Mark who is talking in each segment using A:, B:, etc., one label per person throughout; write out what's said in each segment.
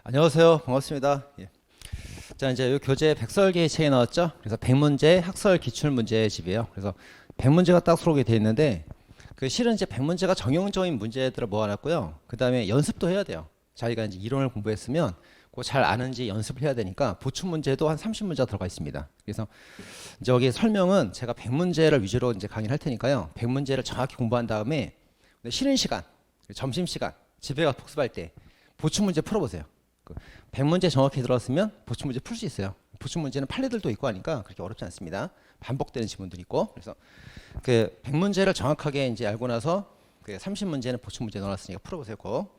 A: 안녕하세요. 반갑습니다. 예. 자, 이제 이 교재 백설기 책이 나왔죠? 그래서 100문제 학설 기출 문제 집이에요. 그래서 100문제가 딱 수록이 되어 있는데, 그 실은 이제 100문제가 정형적인 문제들을 모아놨고요. 그 다음에 연습도 해야 돼요. 자기가 이제 이론을 공부했으면 그거 잘 아는지 연습을 해야 되니까 보충 문제도 한 30문제가 들어가 있습니다. 그래서 이제 여기 설명은 제가 100문제를 위주로 이제 강의를 할 테니까요. 100문제를 정확히 공부한 다음에 쉬는 시간, 점심 시간, 집에 가서 복습할 때 보충 문제 풀어보세요. 100문제 정확히 들었으면 보충 문제 풀 수 있어요. 보충 문제는 판례들도 있고 하니까 그렇게 어렵지 않습니다. 반복되는 지문들이 있고. 그래서 그 100문제를 정확하게 이제 알고 나서 그 30문제는 보충 문제 넣어놨으니까 풀어보세요. 꼭.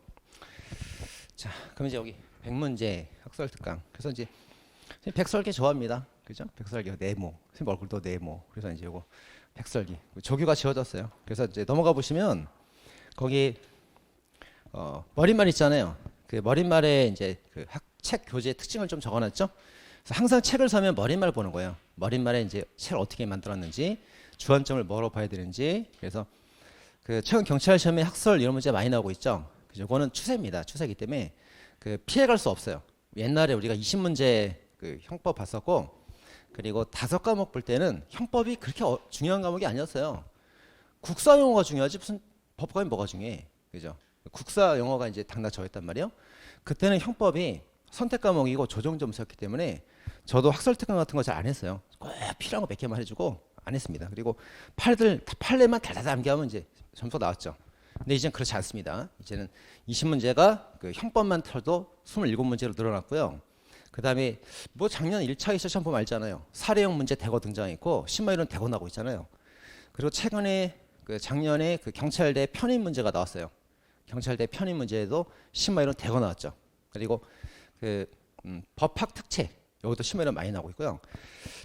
A: 자, 그럼 이제 여기 100문제 학설 특강. 그래서 이제 백설기 좋아합니다. 그죠? 백설기 네모. 선생님 얼굴도 네모. 그래서 이제 요거 백설기. 조교가 지워졌어요. 그래서 이제 넘어가 보시면 거기 머릿말 있잖아요. 그 머릿말에 이제 그 책 교재 특징을 좀 적어놨죠. 그래서 항상 책을 사면 머릿말 보는 거예요. 머릿말에 이제 책을 어떻게 만들었는지, 주안점을 뭐로 봐야 되는지. 그래서 그 최근 경찰 시험에 학설 이런 문제 많이 나오고 있죠. 이거는 추세입니다. 추세이기 때문에 그 피해갈 수 없어요. 옛날에 우리가 20문제 그 형법 봤었고, 그리고 5과목 볼 때는 형법이 그렇게 중요한 과목이 아니었어요. 국사 용어가 중요하지 무슨 법과목이 뭐가 중요해. 그죠? 국사 영어가 이제 당나 저였단 말이에요. 그때는 형법이 선택 과목이고 조정 점수였기 때문에 저도 학설 특강 같은 거 잘 안 했어요. 꼭 필요한 거 몇 개만 해주고 안 했습니다. 그리고 판례만 달달달 암기하면 이제 점수가 나왔죠. 근데 이제는 그렇지 않습니다. 이제는 20문제가 그 형법만 털도 27문제로 늘어났고요. 그 다음에 뭐 작년 1차 2차 시험 보면 알잖아요. 사례형 문제 대거 등장했고 심화율은 대거 나고 있잖아요. 그리고 최근에 그 작년에 그 경찰대 편입 문제가 나왔어요. 경찰대 편입 문제에도 심화율은 대거 나왔죠. 그리고 그 법학 특채 여기도 심화율은 많이 나오고 있고요.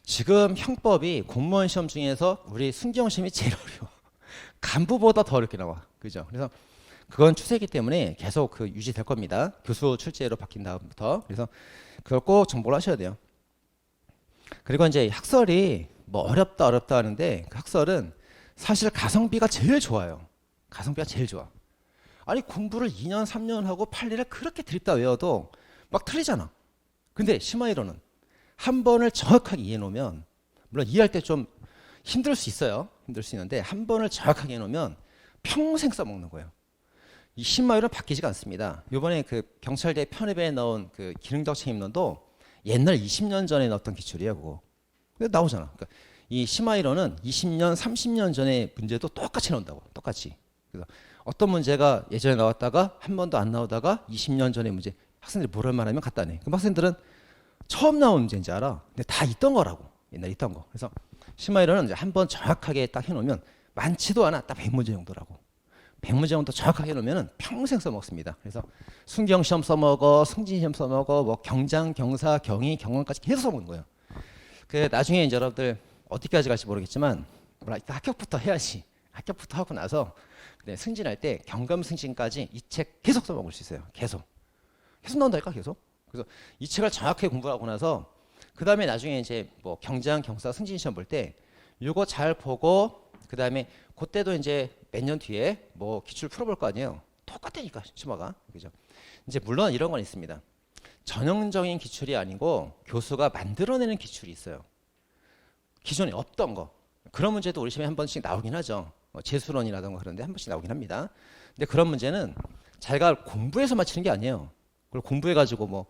A: 지금 형법이 공무원 시험 중에서 우리 순경 시험이 제일 어려워. 간부보다 더 어렵게 나와. 그죠? 그래서 그건 추세이기 때문에 계속 그 유지될 겁니다. 교수 출제로 바뀐 다음부터. 그래서 그걸 꼭 정보를 하셔야 돼요. 그리고 이제 학설이 뭐 어렵다 하는데 그 학설은 사실 가성비가 제일 좋아요. 가성비가 제일 좋아. 아니 공부를 2년 3년 하고 판례를 그렇게 드립다 외워도 막 틀리잖아. 근데 심화이론은 한 번을 정확하게 이해해 놓으면, 물론 이해할 때 좀 힘들 수 있어요. 힘들 수 있는데 한 번을 정확하게 해 놓으면 평생 써먹는 거예요. 이 심화율은 바뀌지가 않습니다. 이번에 그 경찰대 편입에 나온 그 기능적 책임론도 옛날 20년 전에 나왔던 기출이에요. 그거. 근데 나오잖아. 그러니까 이 심화율은 20년 30년 전의 문제도 똑같이 나온다고. 똑같이. 그래서 어떤 문제가 예전에 나왔다가 한 번도 안 나오다가 20년 전의 문제, 학생들이 뭐랄 만하면 갖다 내. 그럼 학생들은 처음 나온 문제인지 알아. 근데 다 있던 거라고. 옛날에 있던 거. 그래서 심화이론은 이제 한번 정확하게 딱 해놓으면 많지도 않아. 딱 100문제 정도라고. 100문제 정도 정확하게 해놓으면 평생 써먹습니다. 그래서 순경시험 써먹어, 승진시험 써먹어, 뭐 경장, 경사, 경위, 경원까지 계속 써먹는 거예요. 그 나중에 이제 여러분들 어디까지 갈지 모르겠지만 몰라, 일단 합격부터 해야지. 합격부터 하고 나서 승진할 때 경감 승진까지 이 책 계속 써먹을 수 있어요. 계속 나온다니까 계속. 그래서 이 책을 정확하게 공부하고 나서 그 다음에 나중에 이제 뭐 경장, 경사, 승진 시험 볼 때 이거 잘 보고 그 다음에 그때도 이제 몇 년 뒤에 뭐 기출 풀어볼 거 아니에요. 똑같다니까 심화가. 그죠? 이제 물론 이런 건 있습니다. 전형적인 기출이 아니고 교수가 만들어내는 기출이 있어요. 기존에 없던 거. 그런 문제도 우리 시험에 한 번씩 나오긴 하죠. 재수론이라든가 그런데 한 번씩 나오긴 합니다. 근데 그런 문제는 자기가 공부해서 맞히는 게 아니에요. 그걸 공부해가지고 뭐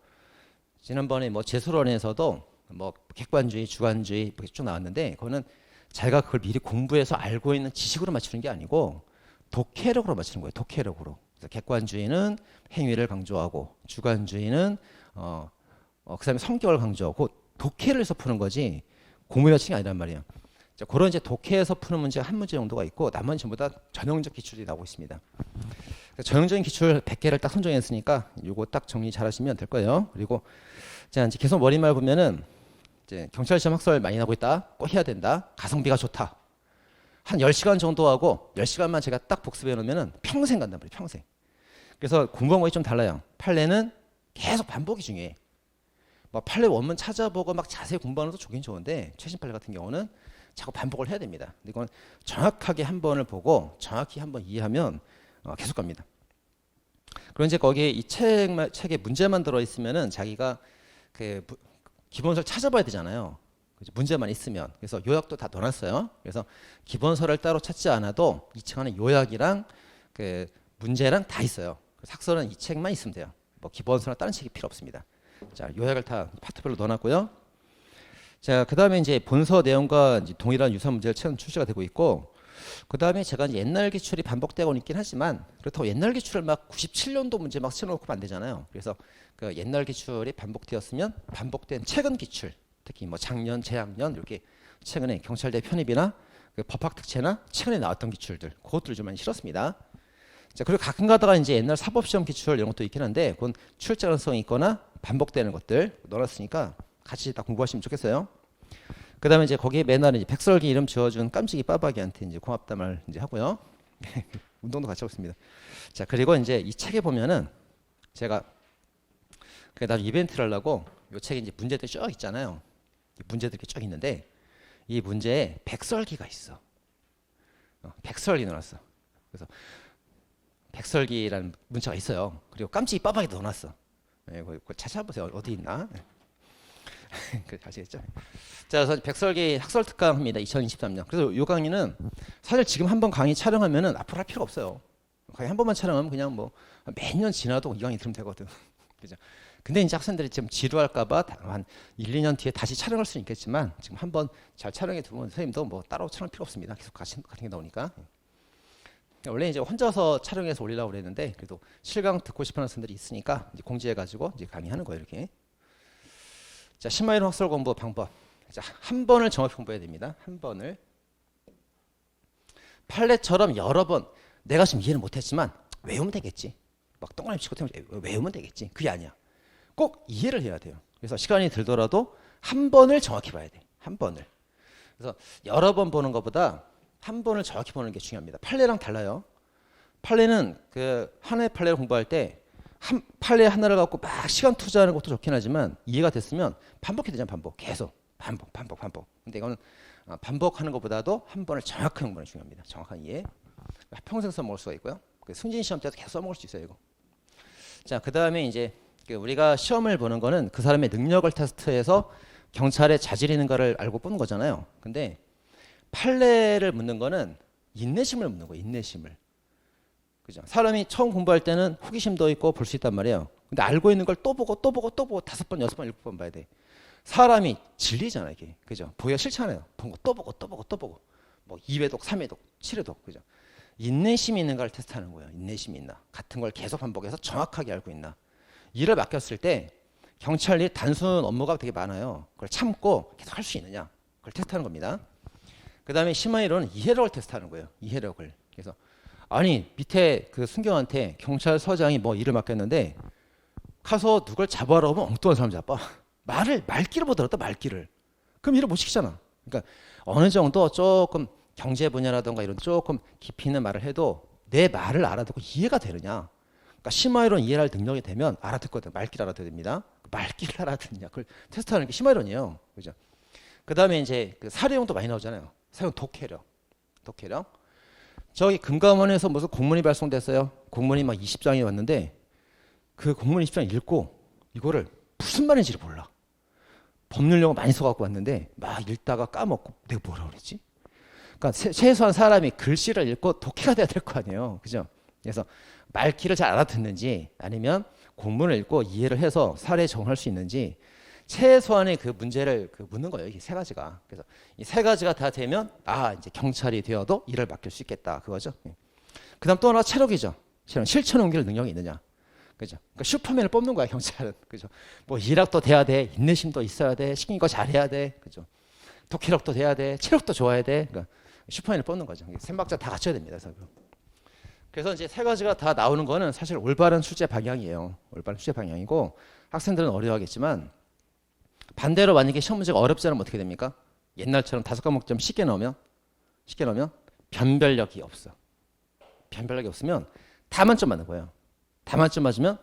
A: 지난번에 뭐 재수론에서도 뭐 객관주의, 주관주의 이렇게 쭉 나왔는데 그거는 자기가 그걸 미리 공부해서 알고 있는 지식으로 맞추는 게 아니고 독해력으로 맞추는 거예요. 독해력으로. 그래서 객관주의는 행위를 강조하고 주관주의는 그다음에 성격을 강조하고 독해를 해서 푸는 거지 공부 맞추는 게 아니란 말이에요. 자, 그런 이제 독해에서 푸는 문제가 한 문제 정도가 있고 나머지 전부 다 전형적 기출이 나오고 있습니다. 전형적인 기출 100개를 딱 선정했으니까 이거 딱 정리 잘 하시면 될 거예요. 그리고 자, 이제 계속 머릿말 보면은 이제 경찰 시험 학설 많이 나고 있다. 꼭 해야 된다. 가성비가 좋다. 한 10시간 정도 하고 10시간만 제가 딱 복습해 놓으면은 평생 간단 말이에요. 평생. 그래서 공부한 것이 좀 달라요. 판례는 계속 반복이 중요해. 뭐 판례 원문 찾아보고 막 자세히 공부하는 것도 좋긴 좋은데 최신 판례 같은 경우는 자꾸 반복을 해야 됩니다. 근데 이건 정확하게 한 번을 보고 정확히 한 번 이해하면 계속 갑니다. 그리고 이제 거기에 이 책에 문제만 들어 있으면은 자기가 그 기본서를 찾아봐야 되잖아요. 문제만 있으면. 그래서 요약도 다 넣어놨어요. 그래서 기본서를 따로 찾지 않아도 이 책 안에 요약이랑 그 문제랑 다 있어요. 학설은 이 책만 있으면 돼요. 뭐 기본서나 다른 책이 필요 없습니다. 자, 요약을 다 파트별로 넣어놨고요. 자, 그 다음에 이제 본서 내용과 이제 동일한 유사 문제를 최근 출시가 되고 있고, 그 다음에 제가 이제 옛날 기출이 반복되고 있긴 하지만 그렇다고 옛날 기출을 막 97년도 문제 막 쳐놓고 안 되잖아요. 그래서 그 옛날 기출이 반복되었으면 반복된 최근 기출, 특히 뭐 작년, 재작년 이렇게 최근에 경찰대 편입이나 그 법학특채나 최근에 나왔던 기출들, 그것들을 좀 많이 실었습니다. 자, 그리고 가끔 가다가 이제 옛날 사법시험 기출 이런 것도 있긴 한데, 그건 출제 가능성이 있거나 반복되는 것들 넣어놨으니까 같이 다 공부하시면 좋겠어요. 그 다음에 이제 거기에 매날 이제 백설기 이름 지어준 깜찍이 빠박이한테 이제 고맙다 말 이제 하고요. 운동도 같이 하고 있습니다. 자, 그리고 이제 이 책에 보면은 제가 그 나중에 이벤트를 하려고 이 책에 이제 문제들이 쭉 있잖아요. 문제들이 쭉 있는데 이 문제에 백설기가 있어. 백설기 넣어놨어. 그래서 백설기라는 문자가 있어요. 그리고 깜찍이 빠박이도 넣어놨어. 네, 그거 찾아보세요. 어디 있나? 아시겠죠? 자, 그래서 백설기 학설 특강 합니다. 2023년. 그래서 이 강의는 사실 지금 한번 강의 촬영하면은 앞으로 할 필요가 없어요. 강의 한 번만 촬영하면 그냥 뭐 몇 년 지나도 이 강의 들으면 되거든. 그죠? 근데 이제 학생들이 지금 지루할까봐 한 1, 2년 뒤에 다시 촬영할 수는 있겠지만 지금 한번 잘 촬영해 두면 선생님도 뭐 따로 촬영할 필요 없습니다. 계속 같은 게 나오니까. 원래 이제 혼자서 촬영해서 올리려고 그랬는데 그래도 실강 듣고 싶은 학생들이 있으니까 이제 공지해가지고 이제 강의하는 거예요, 이렇게. 자, 심화이론 학설 공부 방법. 자, 한 번을 정확히 공부해야 됩니다. 한 번을. 판례처럼 여러 번 내가 지금 이해를 못했지만 외우면 되겠지. 막 동그라미 치고 외우면 되겠지. 그게 아니야. 꼭 이해를 해야 돼요. 그래서 시간이 들더라도 한 번을 정확히 봐야 돼. 한 번을. 그래서 여러 번 보는 것보다 한 번을 정확히 보는 게 중요합니다. 판례랑 달라요. 판례는 그 하나의 판례를 공부할 때 한 판례 하나를 갖고 막 시간 투자하는 것도 좋긴 하지만 이해가 됐으면 반복해야 되잖아요. 반복. 계속. 반복. 근데 이거는 반복하는 것보다도 한 번을 정확히 공부하는 게 중요합니다. 정확한 이해. 평생 써먹을 수가 있고요. 승진 시험 때도 계속 써먹을 수 있어요. 이거. 자, 그 다음에 이제 우리가 시험을 보는 거는 그 사람의 능력을 테스트해서 경찰의 자질이 있는가를 알고 보는 거잖아요. 근데 판례를 묻는 거는 인내심을 묻는 거예요. 인내심을. 그죠? 사람이 처음 공부할 때는 호기심도 있고 볼 수 있단 말이에요. 근데 알고 있는 걸 또 보고 5번, 6번, 7번 봐야 돼. 사람이 질리잖아요, 이게. 그죠? 보기가 싫잖아요. 본 거 또 보고. 뭐 2회독, 3회독, 7회독. 그죠? 인내심이 있는가를 테스트하는 거예요. 인내심이 있나? 같은 걸 계속 반복해서 정확하게 알고 있나? 일을 맡겼을 때 경찰이 단순 업무가 되게 많아요. 그걸 참고 계속 할 수 있느냐? 그걸 테스트하는 겁니다. 그 다음에 심화이론은 이해력을 테스트하는 거예요. 이해력을. 그래서 아니 밑에 그 순경한테 경찰서장이 뭐 일을 맡겼는데 가서 누굴 잡아라 하면 엉뚱한 사람 잡아. 말귀를 못 알았다. 말귀를. 그럼 일을 못 시키잖아. 그러니까 어느 정도 조금 경제 분야라든가 이런 조금 깊이 있는 말을 해도 내 말을 알아듣고 이해가 되느냐. 그러니까 심화이론 이해할 능력이 되면 알아듣거든. 말귀를 알아듣어야 됩니다. 말귀를 알아듣느냐. 그걸 테스트하는 게 심화이론이에요. 그죠? 그 다음에 이제 그 사례용도 많이 나오잖아요. 사용 독해력. 저기 금감원에서 무슨 공문이 발송됐어요. 공문이 막 20장이 왔는데 그 공문 20장 읽고 이거를 무슨 말인지를 몰라. 법률용어 많이 써갖고 왔는데 막 읽다가 까먹고 내가 뭐라 그랬지? 그러니까 최소한 사람이 글씨를 읽고 독해가 돼야 될 거 아니에요. 그죠? 그래서 말귀를 잘 알아듣는지 아니면 공문을 읽고 이해를 해서 사례에 적용할 수 있는지 최소한의 그 문제를 묻는 거예요. 이게 세 가지가. 그래서 이 세 가지가 다 되면 이제 경찰이 되어도 일을 맡길 수 있겠다. 그거죠. 그다음 또 하나 체력이죠. 실천 옮길 능력이 있느냐. 그죠? 그러니까 슈퍼맨을 뽑는 거야, 경찰은. 그죠? 뭐 일학도 돼야 돼, 인내심도 있어야 돼, 시킨 거 잘해야 돼. 그죠? 독해력도 돼야 돼, 체력도 좋아야 돼. 그러니까 슈퍼맨을 뽑는 거죠. 삼박자 다 갖춰야 됩니다. 그래서 이제 세 가지가 다 나오는 거는 사실 올바른 출제 방향이에요. 올바른 출제 방향이고 학생들은 어려워하겠지만 반대로 만약에 시험 문제가 어렵지 않으면 어떻게 됩니까? 옛날처럼 5과목점 쉽게 넣으면 변별력이 없어. 변별력이 없으면 다 만점 맞는 거예요. 다 만점 맞으면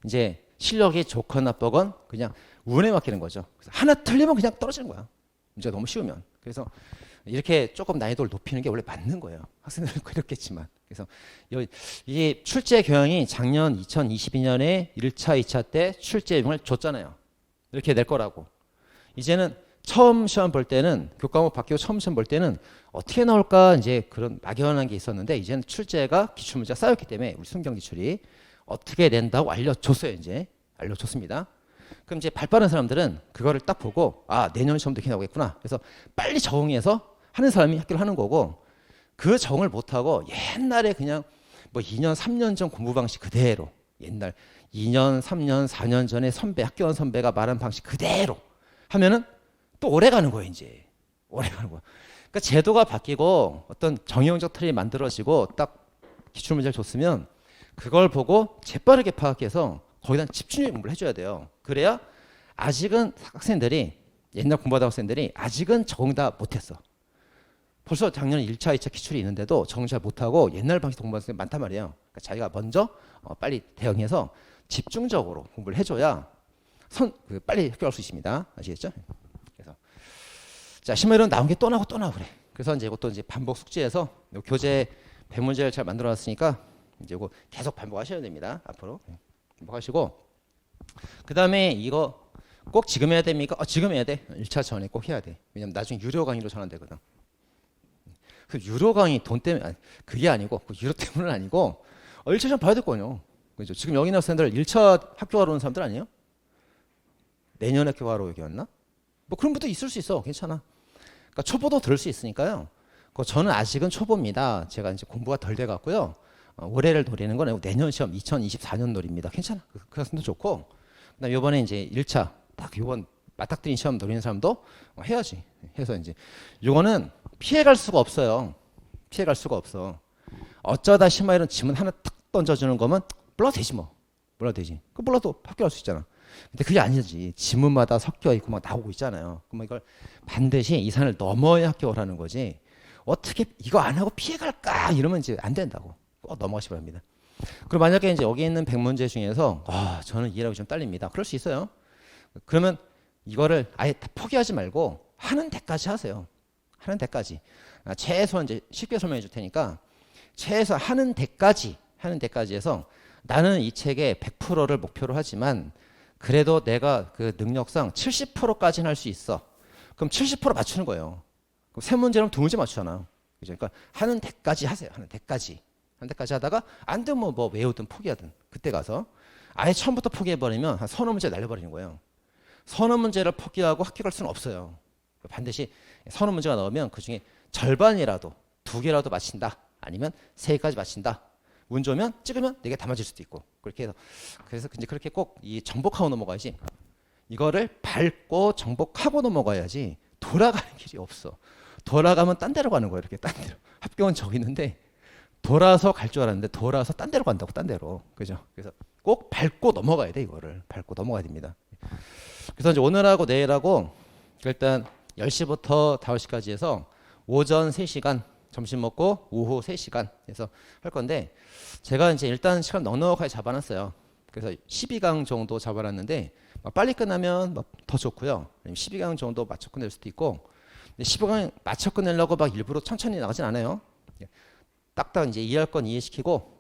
A: 이제 실력이 좋건 나쁘건 그냥 운에 맡기는 거죠. 그래서 하나 틀리면 그냥 떨어지는 거야. 문제가 너무 쉬우면. 그래서 이렇게 조금 난이도를 높이는 게 원래 맞는 거예요. 학생들은 그렇겠지만. 그래서 이게 출제 교양이 작년 2022년에 1차, 2차 때 출제 비용을 줬잖아요. 이렇게 낼 거라고. 이제는 처음 시험 볼 때는 교과목 바뀌고 처음 시험 볼 때는 어떻게 나올까 이제 그런 막연한 게 있었는데 이제는 출제가 기출문제가 쌓였기 때문에 우리 순경기출이 어떻게 낸다고 알려줬어요. 이제 알려줬습니다. 그럼 이제 발 빠른 사람들은 그거를 딱 보고 아 내년 시험도 이렇게 나오겠구나. 그래서 빨리 적응해서 하는 사람이 학교를 하는 거고 그 적응을 못하고 옛날에 그냥 뭐 2년 3년 전 공부 방식 그대로 옛날 2년 3년 4년 전에 선배 학교원 선배가 말한 방식 그대로 하면은 또 오래 가는 거예요. 이제 오래 가는 거야. 그러니까 제도가 바뀌고 어떤 정형적 틀이 만들어지고 딱 기출문제를 줬으면 그걸 보고 재빠르게 파악해서 거기다 집중력 공부를 해줘야 돼요. 그래야 아직은 학생들이 옛날 공부하던 학생들이 아직은 적응 다 못했어. 벌써 작년에 1차, 2차 기출이 있는데도 적응 잘 못하고 옛날 방식 공부하는 학생이 많단 말이에요. 그러니까 자기가 먼저 빨리 대응해서 집중적으로 공부를 해줘야 빨리 학교 갈 수 있습니다. 아시겠죠? 그래서 자 심의론 나온 게 또 나오고 또 나오고 그래. 그래서 이제 이것도 이제 반복 숙지해서 교재 배문제를 잘 만들어놨으니까 이제 이거 계속 반복하셔야 됩니다. 앞으로 반복하시고 그 다음에 이거 꼭 지금 해야 됩니까? 지금 해야 돼. 1차 전에 꼭 해야 돼. 왜냐면 나중에 유료 강의로 전환되거든. 그 유료 강의 돈 때문에 그게 아니고 그 유료 때문은 아니고 1차 전 봐야 될 거 아니에요. 그죠? 지금 여기 있는 학생들 1차 학교 가러 오는 사람들 아니에요? 내년 학교 가러 여기 왔나? 뭐 그런 분도 있을 수 있어. 괜찮아. 그러니까 초보도 들을 수 있으니까요. 저는 아직은 초보입니다. 제가 이제 공부가 덜 돼 갖고요. 올해를 노리는 건 아니고 내년 시험 2024년 노립니다. 괜찮아. 그 학생도 좋고. 그다음에 이번에 이제 1차 딱 이번 맞닥뜨린 시험 노리는 사람도 해야지. 해서 이제 이거는 피해갈 수가 없어요. 피해갈 수가 없어. 어쩌다 심화이론 지문 하나 탁 던져주는 거면 몰라도 되지 뭐. 몰라도 되지. 그 몰라도 학교 갈 수 있잖아. 근데 그게 아니지. 지문마다 섞여 있고 막 나오고 있잖아요. 그러면 이걸 반드시 이 산을 넘어야 합격을 하는 거지. 어떻게 이거 안 하고 피해갈까 이러면 이제 안 된다고. 꼭 넘어가시 바랍니다. 그리고 만약에 이제 여기 있는 100문제 중에서 저는 이해하기 좀 딸립니다. 그럴 수 있어요. 그러면 이거를 아예 다 포기하지 말고 하는 데까지 하세요. 하는 데까지. 최소한 이제 쉽게 설명해 줄 테니까 최소 하는 데까지 해서 나는 이 책의 100%를 목표로 하지만 그래도 내가 그 능력상 70%까지는 할 수 있어. 그럼 70% 맞추는 거예요. 그럼 세 문제라면 두 문제 맞추잖아. 그죠? 그러니까 하는 데까지 하세요. 하는 데까지. 하는 데까지 하다가 안 되면 뭐 외우든 포기하든 그때 가서 아예 처음부터 포기해버리면 한 서너 문제 날려버리는 거예요. 서너 문제를 포기하고 합격할 수는 없어요. 반드시 서너 문제가 나오면 그중에 절반이라도 두 개라도 맞힌다. 아니면 세 개까지 맞힌다. 운 좋으면 찍으면 네 개 다 맞을 수도 있고 그렇게 해서 그래서 이제 그렇게 꼭 이 정복하고 넘어가야지. 이거를 밟고 정복하고 넘어가야지 돌아가는 길이 없어. 돌아가면 딴 데로 가는 거예요. 이렇게 딴 데로. 합격은 저기 있는데 돌아서 갈 줄 알았는데 돌아서 딴 데로 간다고 딴 데로. 그죠? 그래서 꼭 밟고 넘어가야 돼. 이거를 밟고 넘어가야 됩니다. 그래서 이제 오늘하고 내일하고 일단 10시부터 5시까지 해서 오전 3시간 점심 먹고 오후 3시간 해서 할 건데 제가 이제 일단 시간 넉넉하게 잡아놨어요. 그래서 12강 정도 잡아놨는데 빨리 끝나면 더 좋고요. 12강 정도 맞춰 끝낼 수도 있고 15강 맞춰 끝내려고 막 일부러 천천히 나가진 않아요. 딱딱 이제 이해할 건 이해시키고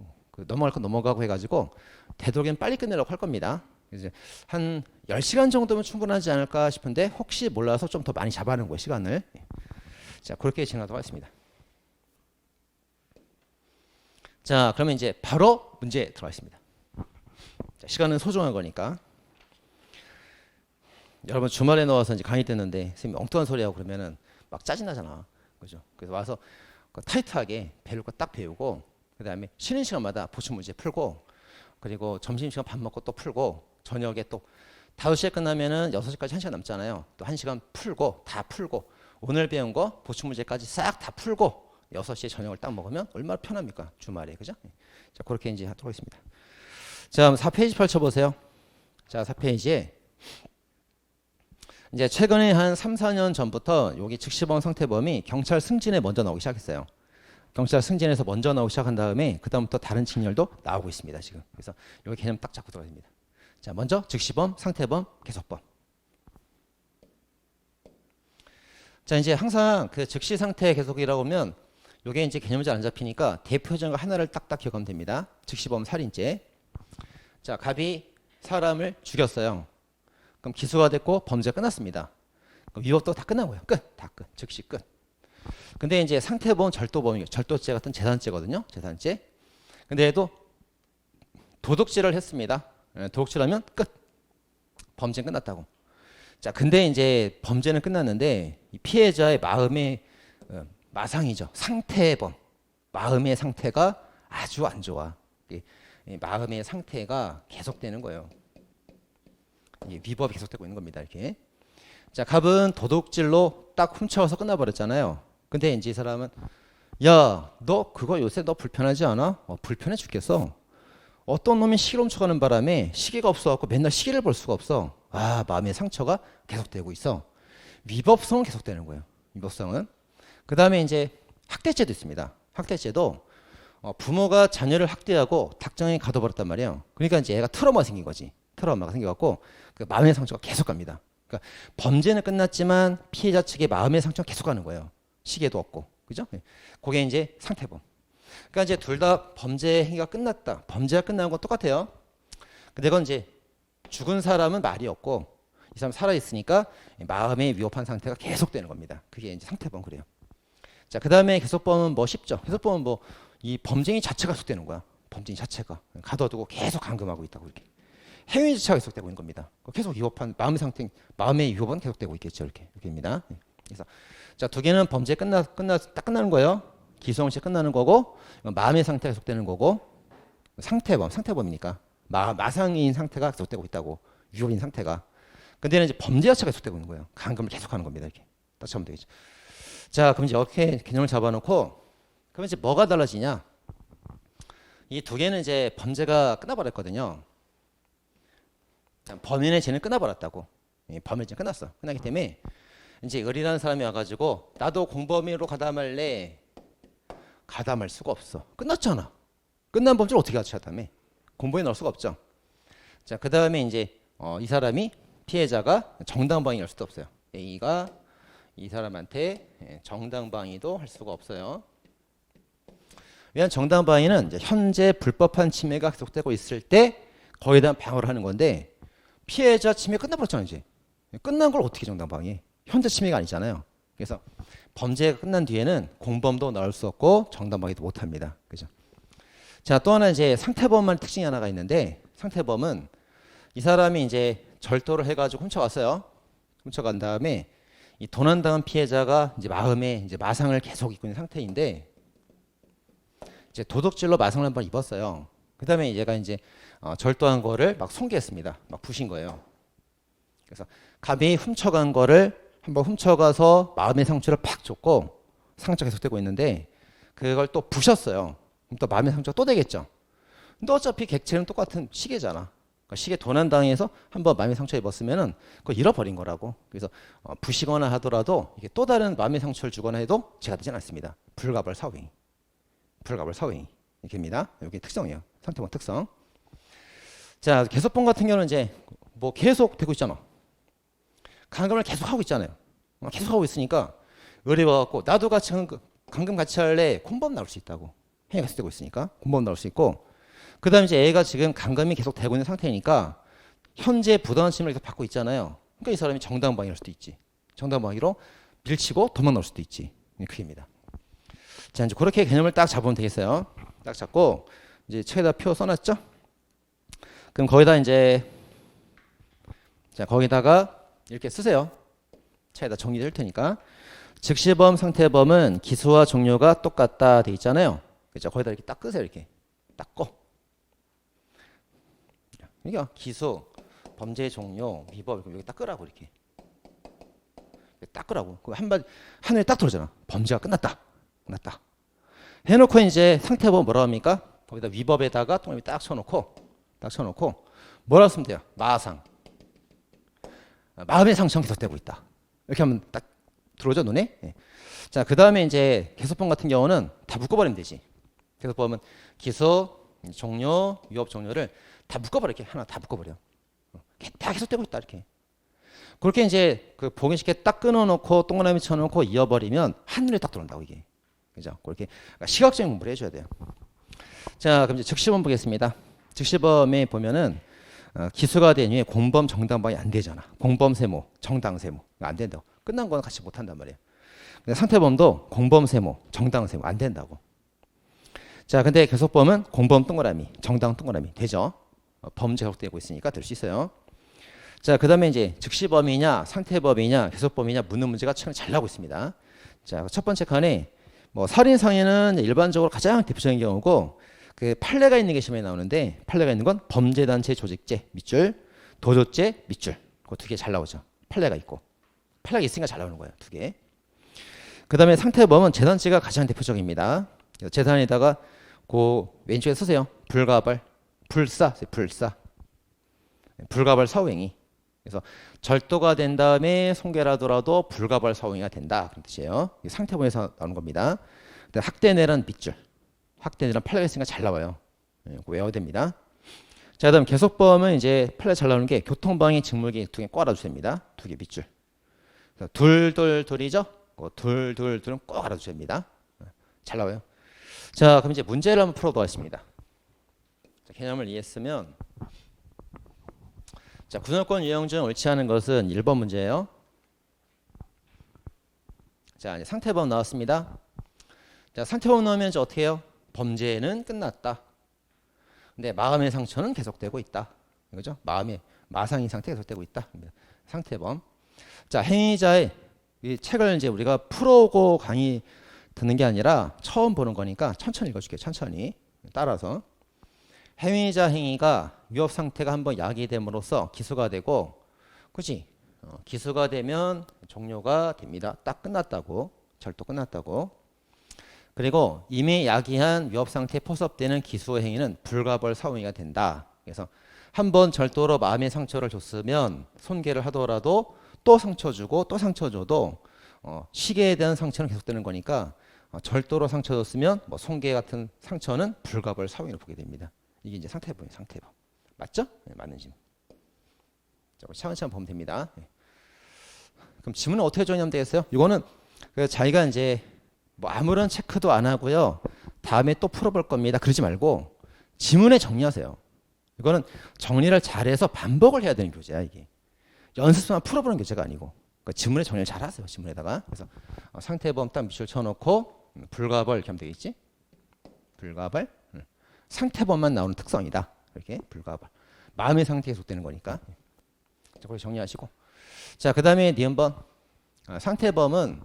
A: 넘어갈 건 넘어가고 해가지고 되도록이면 빨리 끝내려고 할 겁니다. 이제 한 10시간 정도면 충분하지 않을까 싶은데 혹시 몰라서 좀 더 많이 잡아놓은 거예요. 시간을. 자 그렇게 진행하도록 하겠습니다. 자 그러면 이제 바로 문제 들어가겠습니다. 자, 시간은 소중한 거니까 여러분 주말에 나와서 이제 강의 듣는데 선생님 엉뚱한 소리 하고 그러면은 막 짜증나잖아. 그죠? 그래서 와서 타이트하게 배울 거 딱 배우고 그 다음에 쉬는 시간마다 보충 문제 풀고 그리고 점심시간 밥 먹고 또 풀고 저녁에 또 5시에 끝나면은 6시까지 1시간 남잖아요. 또 1시간 풀고 다 풀고 오늘 배운 거 보충 문제까지 싹 다 풀고 6시에 저녁을 딱 먹으면 얼마나 편합니까? 주말에. 그죠? 자, 그렇게 이제 하도록 하겠습니다. 자, 4페이지 펼쳐보세요. 자, 4페이지에 이제 최근에 한 3, 4년 전부터 여기 즉시범 상태범이 경찰 승진에 먼저 나오기 시작했어요. 경찰 승진에서 먼저 나오기 시작한 다음에 그 다음부터 다른 직렬도 나오고 있습니다. 지금. 그래서 여기 개념 딱 잡고 들어갑니다. 자, 먼저 즉시범, 상태범, 계속범. 자, 이제 항상 그 즉시 상태 계속이라고 하면 요게 이제 개념이 잘 안 잡히니까 대표적인 거 하나를 딱딱 기억하면 됩니다. 즉시범 살인죄. 자, 갑이 사람을 죽였어요. 그럼 기소가 됐고 범죄가 끝났습니다. 그럼 위법도 다 끝난 거예요. 끝. 다 끝. 즉시 끝. 근데 이제 상태범 절도범이 절도죄 같은 재산죄거든요. 재산죄. 근데 얘도 도둑질을 했습니다. 도둑질하면 끝. 범죄는 끝났다고. 자, 근데 이제 범죄는 끝났는데 이 피해자의 마음의 마상이죠. 상태범. 마음의 상태가 아주 안 좋아. 이 마음의 상태가 계속되는 거예요. 위법이 계속되고 있는 겁니다. 이렇게. 자, 갑은 도둑질로 딱 훔쳐와서 끝나버렸잖아요. 근데 이제 이 사람은 야, 너 그거 요새 너 불편하지 않아? 불편해 죽겠어. 어떤 놈이 시계를 훔쳐가는 바람에 시계가 없어갖고 맨날 시계를 볼 수가 없어. 아, 마음의 상처가 계속되고 있어. 위법성은 계속되는 거예요. 위법성은. 그 다음에 이제 학대죄도 있습니다. 학대죄도 부모가 자녀를 학대하고 닭장에 가둬버렸단 말이에요. 그러니까 이제 애가 트라우마가 생긴 거지. 트라우마가 생겨갖고 그 마음의 상처가 계속 갑니다. 그러니까 범죄는 끝났지만 피해자 측의 마음의 상처가 계속 가는 거예요. 시계도 없고, 그죠? 그게 이제 상태범. 그러니까 이제 둘 다 범죄 행위가 끝났다. 범죄가 끝나는 건 똑같아요. 근데 그건 이제 죽은 사람은 말이 없고 이 사람 살아 있으니까 마음의 위협한 상태가 계속되는 겁니다. 그게 이제 상태범 그래요. 자, 그 다음에 계속범은 뭐 쉽죠. 계속범은 뭐 이 범죄인 자체가 계속되는 거야. 범죄인 자체가 가둬두고 계속 감금하고 있다고 이렇게. 행위 자체가 계속되고 있는 겁니다. 계속 위협한 마음의 상태, 마음의 위협은 계속되고 있겠죠. 이렇게입니다. 그래서 자, 두 개는 범죄 딱 끝나는 거예요. 기소형식 끝나는 거고, 마음의 상태가 계속되는 거고, 상태범이니까 마상인 상태가 계속되고 있다고, 위협인 상태가. 근데는 이제 범죄 자체가 계속되고 있는 거예요. 감금을 계속하는 겁니다. 이렇게 딱 잡으면 되겠죠. 자, 그럼 이제 이렇게 개념을 잡아놓고, 그럼 이제 뭐가 달라지냐? 이 두 개는 이제 범죄가 끝나버렸거든요. 범인의 죄는 끝나버렸다고. 범인의 죄는 끝났어. 끝나기 때문에 이제 을이라는 사람이 와가지고 나도 공범으로 가담할래. 가담할 수가 없어. 끝났잖아. 끝난 범죄를 어떻게 같이 하다며? 공범에 넣을 수가 없죠. 자, 그 다음에 이제 이 사람이 피해자가 정당방위할 수도 없어요. A가 이 사람한테 정당방위도 할 수가 없어요. 왜냐하면 정당방위는 이제 현재 불법한 침해가 계속되고 있을 때 거기에 대한 방어를 하는 건데 피해자 침해 끝나버렸잖아요. 이제 끝난 걸 어떻게 정당방위해? 현재 침해가 아니잖아요. 그래서 범죄가 끝난 뒤에는 공범도 나올 수 없고 정당방위도 못합니다. 그죠? 자, 또 하나 이제 상태범만 특징이 하나가 있는데 상태범은 이 사람이 이제 절도를 해가지고 훔쳐갔어요. 훔쳐간 다음에 이 도난당한 피해자가 이제 마음에 이제 마상을 계속 입고 있는 상태인데 이제 도둑질로 마상을 한번 입었어요. 그 다음에 얘가 이제 절도한 거를 막 손괴했습니다. 막 부신 거예요. 그래서 감히 훔쳐간 거를 한번 훔쳐가서 마음의 상처를 팍 줬고 상처가 계속되고 있는데 그걸 또 부셨어요. 그럼 또 마음의 상처가 또 되겠죠. 근데 어차피 객체는 똑같은 시계잖아. 그러니까 시계 도난당해서 한번 마음의 상처 입었으면은 그걸 잃어버린 거라고. 그래서 부시거나 하더라도 이게 또 다른 마음의 상처를 주거나 해도 죄가 되진 않습니다. 불가벌 사후행위. 불가벌 사후행위. 이렇게입니다. 이게 특성이에요. 상태범 특성. 자, 계속범 같은 경우는 이제 뭐 계속 되고 있잖아. 감금을 계속 하고 있잖아요. 계속 하고 있으니까 의뢰와갖고 나도 같이 감금 같이 할래. 공범 나올 수 있다고. 행위가 계속되고 있으니까 공범 나올 수 있고 그 다음에 이제 애가 지금 감금이 계속 되고 있는 상태니까 현재 부당한 침해를 계속 받고 있잖아요. 그러니까 이 사람이 정당방위할 수도 있지. 정당방위로 밀치고 도망 나올 수도 있지. 그게입니다. 자, 이제 그렇게 개념을 딱 잡으면 되겠어요. 딱 잡고 이제 책에다 표 써놨죠? 그럼 거기다 이제 자, 거기다가 이렇게 쓰세요. 책에다 정리될 테니까. 즉시범, 상태범은 기소와 종료가 똑같다 돼 있잖아요. 그죠? 거기다 이렇게 딱 끄세요. 이렇게 딱 꺼. 그러니까 기소, 범죄 종료, 위법 여기 딱 끄라고 이렇게. 딱 끄라고. 그 한마디 하늘에 딱 들어오잖아. 범죄가 끝났다. 끝났다. 해놓고 이제 상태범 뭐라고 합니까? 거기다 위법에다가 동그라미 딱 쳐놓고 뭐라고 쓰면 돼요? 마상. 마음의 상처가 계속되고 있다. 이렇게 하면 딱 들어오죠 눈에. 네. 자, 그 다음에 이제 계속범 같은 경우는 다 묶어버리면 되지. 계속범은 기소, 종료, 위법 종료를 다 묶어버려. 이렇게 하나 다 묶어버려. 다 계속되고 있다 이렇게. 그렇게 이제 그 보기 쉽게 딱 끊어놓고 동그라미 쳐놓고 이어버리면 한눈에 딱 들어온다고 이게. 그죠? 그렇게 시각적인 공부를 해줘야 돼요. 자, 그럼 이제 즉시범 보겠습니다. 즉시범에 보면은 기수가 된 후에 공범 정당방이 안 되잖아. 공범 세모, 정당 세모 안 된다고. 끝난 거는 같이 못 한단 말이에요. 근데 상태범도 공범 세모, 정당 세모 안 된다고. 자, 근데 계속범은 공범 동그라미, 정당 동그라미 되죠. 범죄 계속되고 있으니까 될 수 있어요. 자, 그다음에 이제 즉시범이냐, 상태범이냐, 계속범이냐 묻는 문제가 참 잘 나오고 있습니다. 자, 첫 번째 칸에 뭐 살인 상해는 일반적으로 가장 대표적인 경우고 그 판례가 있는 게 시험에 나오는데 판례가 있는 건 범죄단체 조직죄 밑줄, 도조죄 밑줄 그 두 개 잘 나오죠. 판례가 있고 판례가 있으니까 잘 나오는 거예요. 두 개. 그다음에 상태범은 재단죄가 가장 대표적입니다. 재단에다가 그 왼쪽에 쓰세요. 불가발, 불사, 불가발 사후행위. 그래서 절도가 된 다음에 손괴라더라도 불가발 사후행위가 된다 그런 뜻이에요. 상태범에서 나오는 겁니다. 학대내란 밑줄, 학대내란 판례가 있으니까 잘 나와요. 외워야 됩니다. 자, 그다음 계속범은 이제 판례 잘 나오는 게 교통방해 직무기 두 개 꼭 알아주십니다. 두 개 밑줄. 둘이죠. 둘은 꼭 알아주셔야 됩니다. 잘 나와요. 자, 그럼 이제 문제를 한번 풀어보도록 하겠습니다. 자, 개념을 이해했으면 자, 구성권 유형 중 옳지 않은 것은 1번 문제예요. 자, 이제 상태범 나왔습니다. 자, 상태범 나오면 이제 어떻게 해요? 범죄는 끝났다. 근데 마음의 상처는 계속되고 있다. 그죠? 마음의 마상인 상태 계속되고 있다. 상태범. 자, 행위자의 이 책을 이제 우리가 풀어오고 강의 듣는 게 아니라 처음 보는 거니까 천천히 읽어줄게요. 천천히 따라서. 행위자 행위가 위협 상태가 한번 야기됨으로써 기수가 되고, 그렇지? 기수가 되면 종료가 됩니다. 딱 끝났다고, 절도 끝났다고. 그리고 이미 야기한 위협 상태에 포섭되는 기수 행위는 불가벌 사후행위가 된다. 그래서 한번 절도로 마음의 상처를 줬으면 손괴를 하더라도 또 상처 주고 또 상처 줘도 시계에 대한 상처는 계속되는 거니까 절도로 상처 줬으면 뭐 손괴 같은 상처는 불가벌 사후행위를 보게 됩니다. 이게 이제 상태범이에요. 상태범. 맞죠? 네, 맞는 질문. 차근차근 보면 됩니다. 네. 그럼 지문은 어떻게 정리하면 되겠어요? 이거는 자기가 이제 뭐 아무런 체크도 안 하고요. 다음에 또 풀어볼 겁니다. 그러지 말고 지문에 정리하세요. 이거는 정리를 잘해서 반복을 해야 되는 교재야 이게. 연습만 풀어보는 교재가 아니고. 그러니까 지문에 정리를 잘하세요. 지문에다가. 그래서 상태범 딱 밑줄 쳐놓고 불가벌 이렇게 하면 되겠지? 불가벌. 상태범만 나오는 특성이다. 이렇게 불가벌. 마음의 상태에 속되는 거니까. 자, 거기 정리하시고. 자, 그 다음에 니은번. 상태범은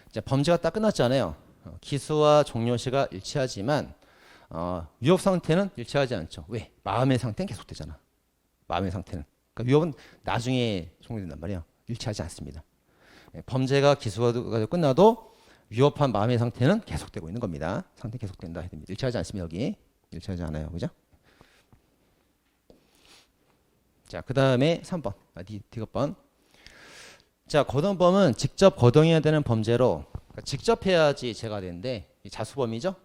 A: 이제 범죄가 딱 끝났잖아요. 기수와 종료시가 일치하지만 위협 상태는 일치하지 않죠. 왜? 마음의 상태는 계속되잖아. 마음의 상태는. 그러니까 위협은 나중에 종료된단 말이에요. 일치하지 않습니다. 범죄가 기수가 끝나도 위협한 마음의 상태는 계속되고 있는 겁니다. 상태 계속된다. 일치하지 않습니다. 여기. 일치하지 않아요. 그죠? 자, 그 다음에 3번. 디귿번. 자, 거동범은 직접 거동해야 되는 범죄로 그러니까 직접 해야지 죄가 되는데 자수범이죠?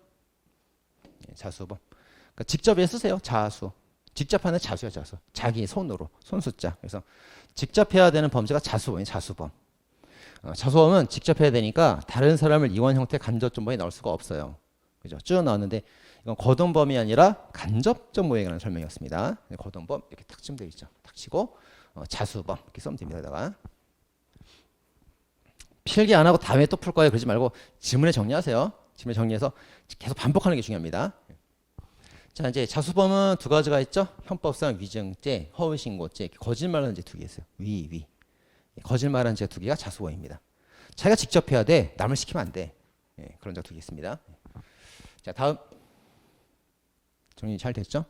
A: 자수범. 그러니까 직접 해 쓰세요. 자수. 직접 하는 자수야, 자수. 자기 손으로. 손수자. 그래서 직접 해야 되는 범죄가 자수범이에요. 자수범. 자수범은 직접 해야 되니까 다른 사람을 이원 형태 간접적 모에 넣을 수가 없어요. 그죠? 쭉 나왔는데 이건 거동범이 아니라 간접적 모에 관한 설명이었습니다. 거동범 이렇게 탁 치면 되겠죠. 탁 치고 자수범 이렇게 쓰면 됩니다. 여기다가 필기 안 하고 다음에 또 풀 거예요. 그러지 말고 지문에 정리하세요. 지문에 정리해서 계속 반복하는 게 중요합니다. 자, 이제 자수범은 두 가지가 있죠. 형법상 위증죄, 허위신고죄, 거짓말하는 죄 두 개 있어요. 위. 거짓말하는 죄 두 개가 자수범입니다. 자기가 직접 해야 돼. 남을 시키면 안 돼. 그런 자 두 개 있습니다. 자, 다음. 정리 잘 됐죠?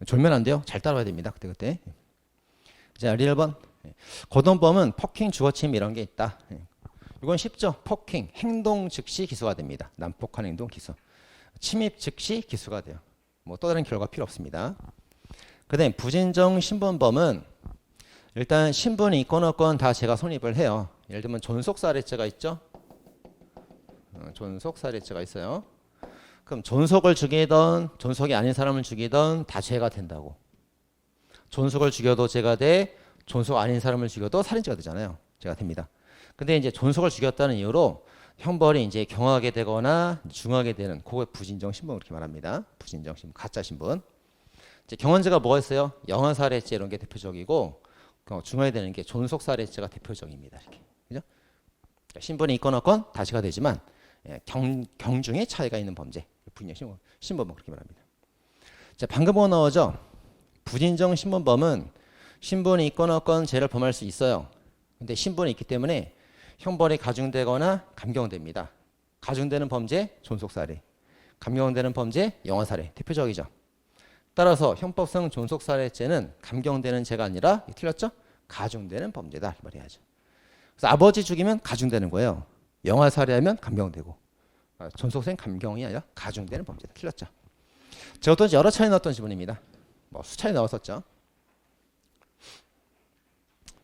A: 졸면 안 돼요. 잘 따라와야 됩니다. 그때. 자, 1번. 거동범은 폭행, 주거침 이런 게 있다. 이건 쉽죠. 폭행, 행동 즉시 기수가 됩니다. 난폭한 행동 기수. 침입 즉시 기수가 돼요. 뭐 또 다른 결과 필요 없습니다. 그 다음에 부진정 신분범은 일단 신분이 있건 없건 다 제가 성립을 해요. 예를 들면 존속살해죄가 있죠. 존속살해죄가 있어요. 그럼 존속을 죽이던 존속이 아닌 사람을 죽이던 다 죄가 된다고. 존속을 죽여도 죄가 돼, 존속 아닌 사람을 죽여도 살인죄가 되잖아요. 죄가 됩니다. 근데 이제 존속을 죽였다는 이유로 형벌이 이제 경하게 되거나 중하게 되는 그걸 부진정 신분 그렇게 말합니다. 부진정 신분, 가짜 신분. 이제 경원죄가 뭐가 있어요? 영아살해죄 이런 게 대표적이고 중하게 되는 게 존속살해죄가 대표적입니다. 이렇게 그죠? 그러니까 신분이 있건 없건 다시가 되지만 경중에 차이가 있는 범죄, 부진정 신분범 그렇게 말합니다. 자, 방금 뭐 나오죠? 부진정 신분범은 신분이 있건 없건 죄를 범할 수 있어요. 근데 신분이 있기 때문에 형벌이 가중되거나 감경됩니다. 가중되는 범죄 존속살해, 감경되는 범죄 영아살해 대표적이죠. 따라서 형법상 존속살해죄는 감경되는 죄가 아니라 틀렸죠? 가중되는 범죄다 말해야죠. 그래서 아버지 죽이면 가중되는 거예요. 영아살해하면 감경되고 존속생 감경이 아니라 가중되는 범죄다. 틀렸죠? 저것도 여러 차례 나왔던 지문입니다. 뭐 수차례 나왔었죠.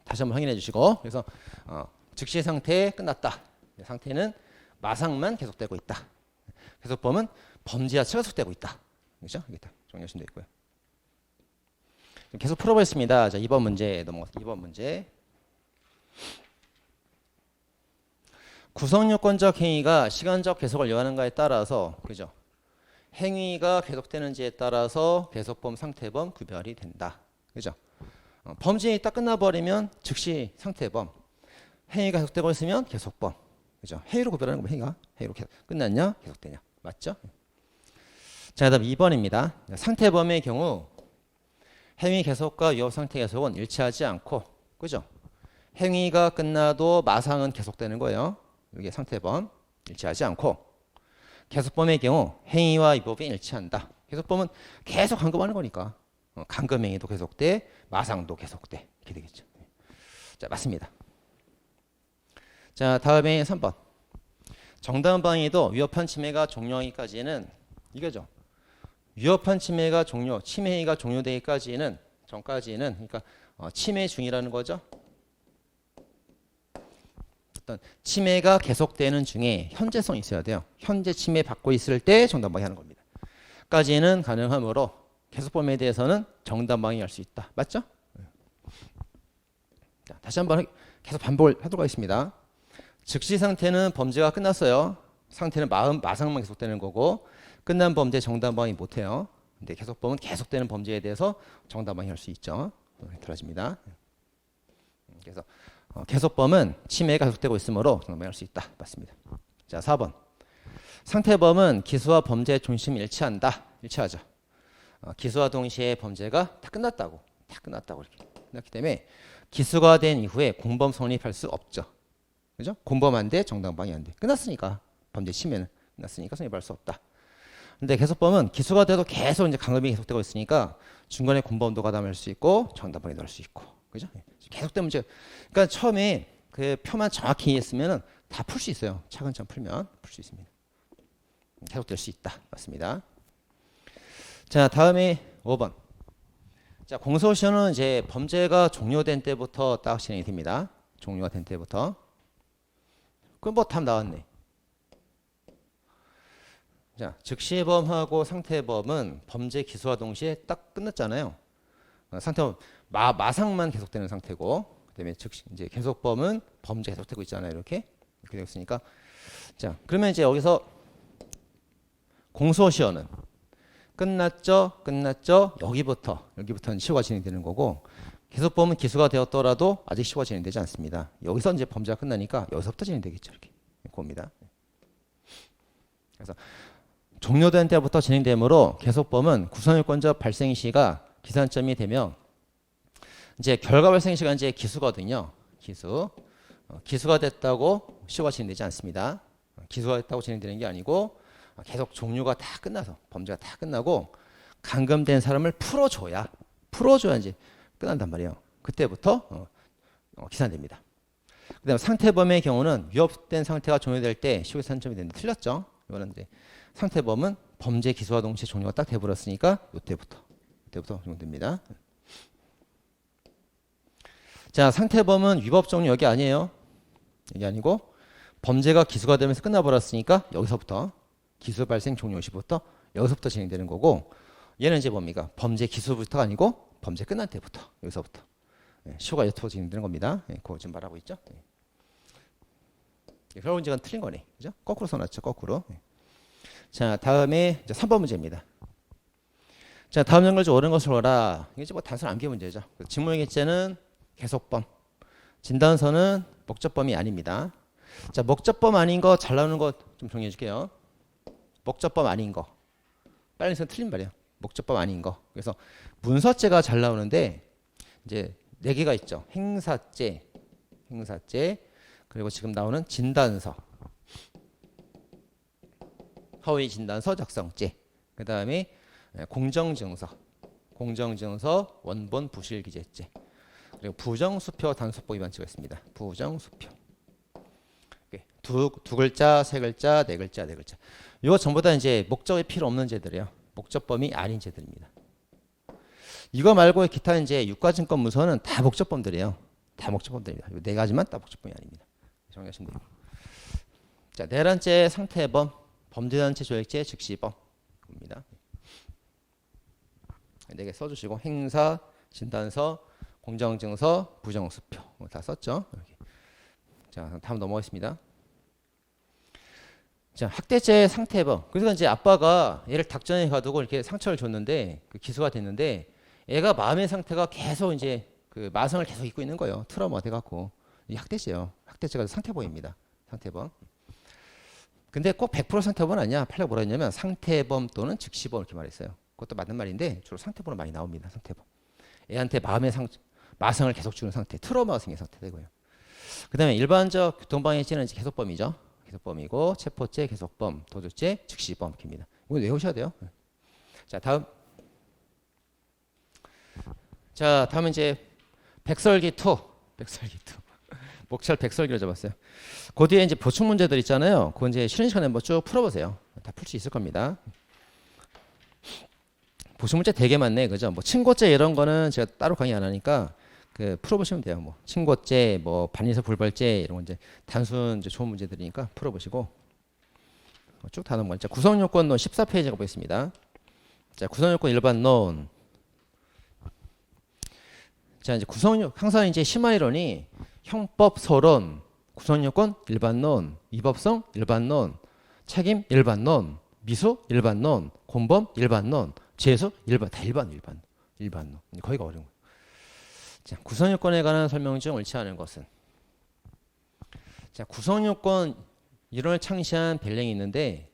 A: 다시 한번 확인해 주시고 그래서 즉시 상태에 끝났다. 상태는 마상만 계속되고 있다. 계속범은 범죄 자체가 계속되고 있다. 그렇죠? 여기 딱 정리하시면 되고요. 계속 풀어보겠습니다. 자, 2번 문제 넘어가서 2번 문제. 구성요건적 행위가 시간적 계속을 요하는가에 따라서 그죠? 행위가 계속되는지에 따라서 계속범, 상태범 구별이 된다. 그죠? 범죄가 딱 끝나버리면 즉시 상태범, 행위가 계속되고 있으면 계속범. 그죠? 행위로 구별하는 거면 행위로 계속 끝났냐, 계속되냐. 맞죠? 자, 그다음 2번입니다. 상태범의 경우 행위 계속과 위협 상태 계속은 일치하지 않고, 그죠? 행위가 끝나도 마상은 계속되는 거예요. 이게 상태범 일치하지 않고, 계속범의 경우 행위와 위법이 일치한다. 계속범은 계속 감금하는 거니까 감금행위도 계속돼, 마상도 계속돼 이렇게 되겠죠. 자, 맞습니다. 자, 다음에 3번. 정당방위도 위협한 침해가 종료하기까지는 이거죠. 위협한 침해가 침해가 종료되기까지는 전까지는 그러니까 침해 중이라는 거죠. 어떤 침해가 계속되는 중에 현재성이 있어야 돼요. 현재 침해 받고 있을 때 정당방위 하는 겁니다. 까지는 가능하므로 계속범에 대해서는 정당방위 할 수 있다. 맞죠? 자, 다시 한번 계속 반복을 하도록 하겠습니다. 즉시 상태는 범죄가 끝났어요. 상태는 마상만 계속되는 거고 끝난 범죄 정당방위 못해요. 근데 계속범은 계속되는 범죄에 대해서 정당방위 할 수 있죠. 들어집니다. 그래서 계속범은 침해가 계속되고 있으므로 정당방위 할 수 있다. 맞습니다. 자, 4번. 상태범은 기수와 범죄의 중심이 일치한다. 일치하죠. 기수와 동시에 범죄가 다 끝났다고 이렇게 끝났기 때문에 기수가 된 이후에 공범 성립할 수 없죠. 그죠? 공범한데 정당방위 안 돼. 끝났으니까 범죄 침해는 끝났으니까 성립할 수 없다. 근데 계속범은 기수가 돼도 계속 이제 감금이 계속되고 있으니까 중간에 공범도 가담할 수 있고 정당방위도 할 수 있고, 그죠? 계속된 문제. 그러니까 처음에 그 표만 정확히 이해했으면은 다 풀 수 있어요. 차근차근 풀면 풀 수 있습니다. 계속될 수 있다. 맞습니다. 자, 다음에 5번. 자, 공소시효는 이제 범죄가 종료된 때부터 딱 진행이 됩니다. 종료가 된 때부터. 그럼 뭐 답 나왔네. 자, 즉시범하고 상태범은 범죄 기소와 동시에 딱 끝났잖아요. 상태범 마상만 계속되는 상태고, 그다음에 즉시 이제 계속범은 범죄 계속되고 있잖아요. 이렇게 되어 있으니까. 자, 그러면 이제 여기서 공소시효는 끝났죠. 여기부터는 시효가 진행되는 거고, 계속범은 기소가 되었더라도 아직 시효가 진행되지 않습니다. 여기서 이제 범죄가 끝나니까 여기서부터 진행되겠죠. 이렇게 그겁니다. 그래서 종료된 때부터 진행되므로 계속범은 구성요건적 발생 시가 기산점이 되면 이제 결과 발생 시가 이제 기수거든요. 기수가 됐다고 시효가 진행되지 않습니다. 기수가 됐다고 진행되는 게 아니고 계속 종료가 다 끝나서 범죄가 다 끝나고 감금된 사람을 풀어줘야 이제 끝난단 말이에요. 그때부터 기산됩니다. 그다음 상태범의 경우는 위협된 상태가 종료될 때 시효 기산점이 되는데 틀렸죠. 이거는 이제 상태범은 범죄 기소와 동시에 종료가 딱 돼버렸으니까 이때부터 적용됩니다. 자, 상태범은 위법 종료 여기 아니에요. 여기 아니고 범죄가 기소가 되면서 끝나버렸으니까 여기서부터 기소 발생 종료 시부터 여기서부터 진행되는 거고, 얘는 이제 뭡니까? 범죄 기소부터가 아니고 범죄 끝난 때부터 여기서부터 시효가 여토 진행되는 겁니다. 그거 지금 말하고 있죠. 결국 이제 틀린 거네. 그죠? 거꾸로 써놨죠. 거꾸로. 자, 다음에 이제 3번 문제입니다. 자, 다음 연결 중 옳은 것을 보라. 이게 뭐 단순 암기 문제죠. 직무의 개체는 계속범, 진단서는 목적범이 아닙니다. 자, 목적범 아닌 거 잘 나오는 거 좀 정리해 줄게요. 목적범 아닌 거. 빨간색 틀린 말이야. 목적범 아닌 거. 그래서 문서죄가 잘 나오는데 이제 네 개가 있죠. 행사죄, 그리고 지금 나오는 진단서, 허위 진단서 작성죄. 그 다음에 공정증서, 원본 부실 기재죄. 그리고 부정수표 단속법 위반죄가 있습니다. 부정수표. 두 글자, 세 글자, 네 글자. 이거 전부 다 이제 목적이 필요 없는 죄들이에요. 목적범이 아닌 죄들입니다. 이거 말고 기타 이제 유가증권 문서는 다 목적범들이에요. 다 목적범들입니다. 이 네 가지만 다 목적범이 아닙니다. 정리하시면 돼요. 자, 네 번째 상태범, 범죄단체 조직죄 즉시범입니다. 네 개 써주시고 행사, 진단서, 공정증서, 부정수표 다 썼죠. 이렇게. 자, 다음 넘어가겠습니다. 자, 학대죄 상태범. 그래서 이제 아빠가 얘를 닭전에 가두고 이렇게 상처를 줬는데 기소가 됐는데 애가 마음의 상태가 계속 이제 그 마성을 계속 입고 있는 거예요. 트라우마 돼갖고 이 학대죄요. 학대죄가 상태범입니다. 상태범. 근데 꼭 100% 상태범은 아니야. 판례가 뭐라 했냐면 상태범 또는 즉시범 이렇게 말했어요. 그것도 맞는 말인데 주로 상태범으로 많이 나옵니다. 상태범. 애한테 마음의 마성을 계속 주는 상태, 트라우마가 생긴 상태 되고요. 그 다음에 일반적 교통방해죄는 이제 계속범이죠. 계속범이고 체포죄, 계속범, 도주죄, 즉시범입니다. 이거 외우셔야 돼요. 자, 다음. 자, 다음은 이제 백설기 2. 목찰 백설기를 잡았어요. 그 뒤에 이제 보충 문제들 있잖아요. 그건 이제 쉬는 시간에 한번 쭉 풀어보세요. 다 풀 수 있을 겁니다. 보충 문제 되게 많네, 그죠? 뭐 친고죄 이런 거는 제가 따로 강의 안 하니까 그 풀어보시면 돼요. 뭐 친고죄, 뭐 반의사 불벌죄 이런 건 이제 단순 이제 좋은 문제들이니까 풀어보시고 쭉 다 넘어가죠. 구성요건론 14페이지가 보겠습니다. 자, 구성요건 일반론. 자, 이제 항상 이제 심화이론이 형법 서론, 구성요건 일반론, 위법성 일반론, 책임 일반론, 미수 일반론, 공범 일반론, 죄수 일반론. 거기가 어려운 거예요. 자, 구성요건에 관한 설명 중 옳지 않은 것은. 자, 구성요건 이론을 창시한 벨랭이 있는데